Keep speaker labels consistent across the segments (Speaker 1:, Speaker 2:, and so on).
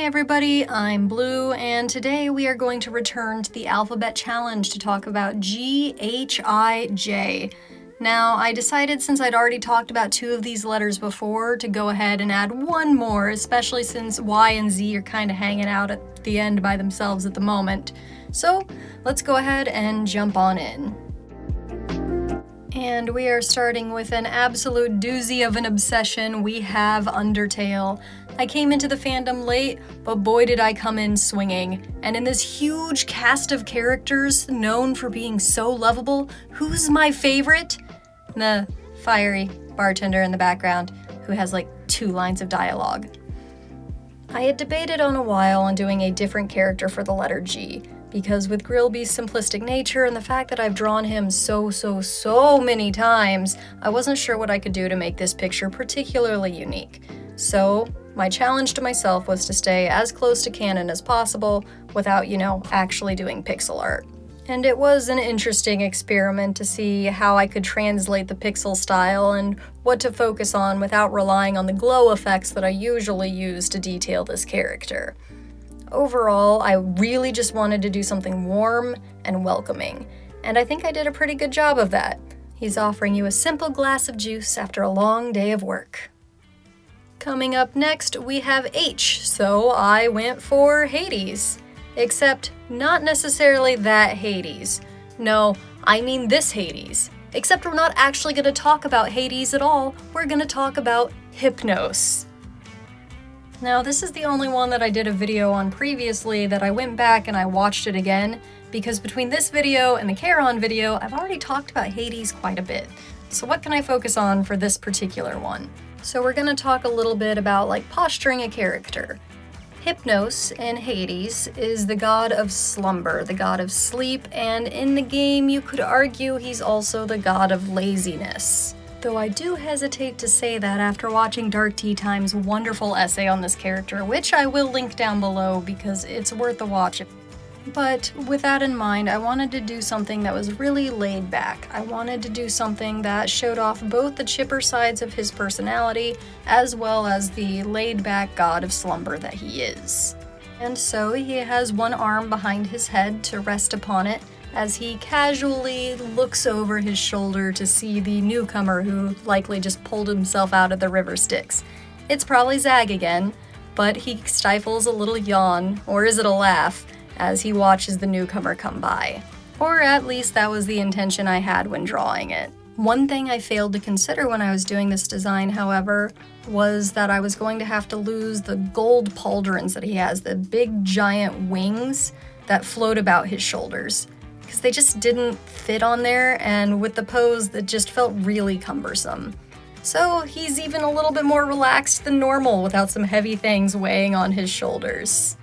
Speaker 1: Hey everybody, I'm Blue, and today we are going to return to the alphabet challenge to talk about G-H-I-J. Now, I decided since I'd already talked about two of these letters before to go ahead and add one more, especially since Y and Z are kind of hanging out at the end by themselves at the moment. So, let's go ahead and jump on in. And we are starting with an absolute doozy of an obsession. We have Undertale. I came into the fandom late, but boy did I come in swinging. And in this huge cast of characters known for being so lovable, who's my favorite? The fiery bartender in the background, who has like 2 lines of dialogue. I had debated on a while on doing a different character for the letter G, because with Grillby's simplistic nature and the fact that I've drawn him so many times, I wasn't sure what I could do to make this picture particularly unique. So, my challenge to myself was to stay as close to canon as possible without, actually doing pixel art. And it was an interesting experiment to see how I could translate the pixel style and what to focus on without relying on the glow effects that I usually use to detail this character. Overall, I really just wanted to do something warm and welcoming, and I think I did a pretty good job of that. He's offering you a simple glass of juice after a long day of work. Coming up next, we have H, so I went for Hades. Except not necessarily that Hades. No, I mean this Hades. Except we're not actually going to talk about Hades at all, we're going to talk about Hypnos. Now, this is the only one that I did a video on previously that I went back and I watched it again, because between this video and the Charon video, I've already talked about Hades quite a bit. So what can I focus on for this particular one? So we're gonna talk a little bit about posturing a character. Hypnos in Hades is the god of slumber, the god of sleep, and in the game you could argue he's also the god of laziness. Though I do hesitate to say that after watching Dark Tea Time's wonderful essay on this character, which I will link down below because it's worth a watch. But with that in mind, I wanted to do something that was really laid back. I wanted to do something that showed off both the chipper sides of his personality as well as the laid back god of slumber that he is. And so he has one arm behind his head to rest upon it, as he casually looks over his shoulder to see the newcomer who likely just pulled himself out of the river Styx. It's probably Zag again, but he stifles a little yawn, or is it a laugh, as he watches the newcomer come by. Or at least that was the intention I had when drawing it. One thing I failed to consider when I was doing this design, however, was that I was going to have to lose the gold pauldrons that he has, the big giant wings that float about his shoulders, because they just didn't fit on there, and with the pose that just felt really cumbersome. So he's even a little bit more relaxed than normal without some heavy things weighing on his shoulders.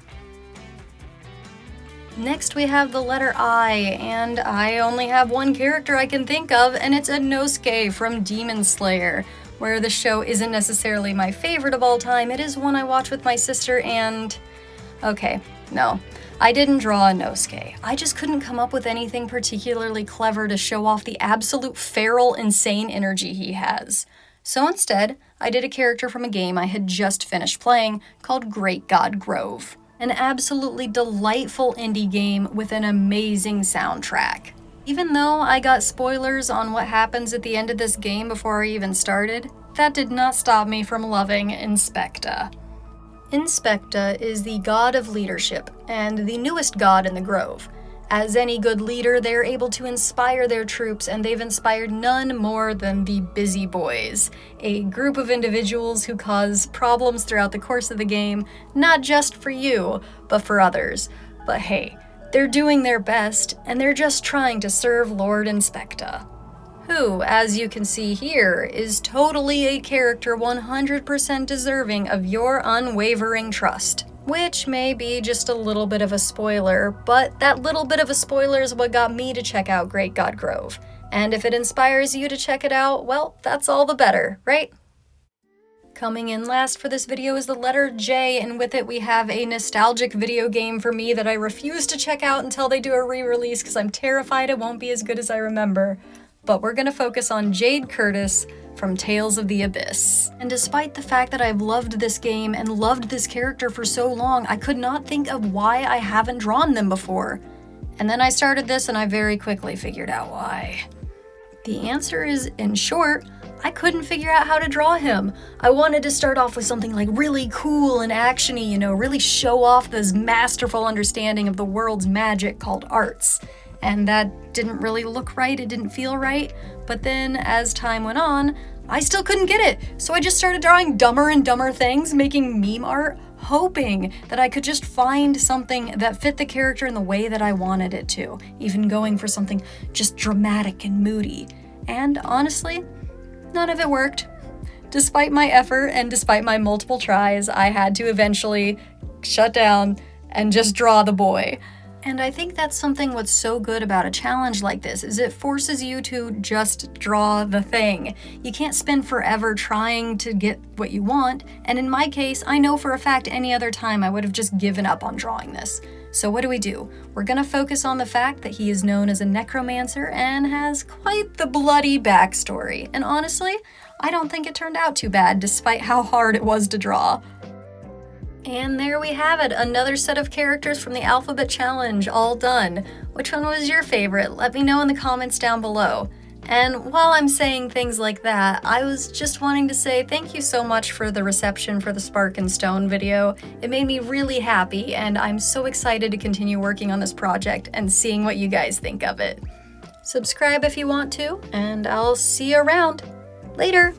Speaker 1: Next we have the letter I, and I only have one character I can think of, and it's Inosuke from Demon Slayer. Where the show isn't necessarily my favorite of all time, it is one I watch with my sister and... Okay, no. I didn't draw Inosuke. I just couldn't come up with anything particularly clever to show off the absolute feral, insane energy he has. So instead, I did a character from a game I had just finished playing called Great God Grove. An absolutely delightful indie game with an amazing soundtrack. Even though I got spoilers on what happens at the end of this game before I even started, that did not stop me from loving Inspecta. Inspecta is the god of leadership and the newest god in the Grove. As any good leader, they're able to inspire their troops, and they've inspired none more than the Busy Boys, a group of individuals who cause problems throughout the course of the game, not just for you, but for others. But hey, they're doing their best, and they're just trying to serve Lord Inspecta, who, as you can see here, is totally a character 100% deserving of your unwavering trust. Which may be just a little bit of a spoiler, but that little bit of a spoiler is what got me to check out Great God Grove. And if it inspires you to check it out, well, that's all the better, right? Coming in last for this video is the letter J, and with it we have a nostalgic video game for me that I refuse to check out until they do a re-release because I'm terrified it won't be as good as I remember. but we're gonna focus on Jade Curtis from Tales of the Abyss. And despite the fact that I've loved this game and loved this character for so long, I could not think of why I haven't drawn them before. And then I started this and I very quickly figured out why. The answer is, in short, I couldn't figure out how to draw him. I wanted to start off with something like really cool and actiony, you know, really show off this masterful understanding of the world's magic called arts. And that didn't really look right, it didn't feel right. But then as time went on, I still couldn't get it. So I just started drawing dumber and dumber things, making meme art, hoping that I could just find something that fit the character in the way that I wanted it to, even going for something just dramatic and moody. And honestly, none of it worked. Despite my effort and despite my multiple tries, I had to eventually shut down and just draw the boy. And I think that's something what's so good about a challenge like this, is it forces you to just draw the thing. You can't spend forever trying to get what you want, and in my case, I know for a fact any other time I would have just given up on drawing this. So what do? We're gonna focus on the fact that he is known as a necromancer and has quite the bloody backstory. And honestly, I don't think it turned out too bad, despite how hard it was to draw. And there we have it, another set of characters from the Alphabet Challenge, all done. Which one was your favorite? Let me know in the comments down below. And while I'm saying things like that, I was just wanting to say thank you so much for the reception for the Spark and Stone video. It made me really happy, and I'm so excited to continue working on this project and seeing what you guys think of it. Subscribe if you want to, and I'll see you around. Later!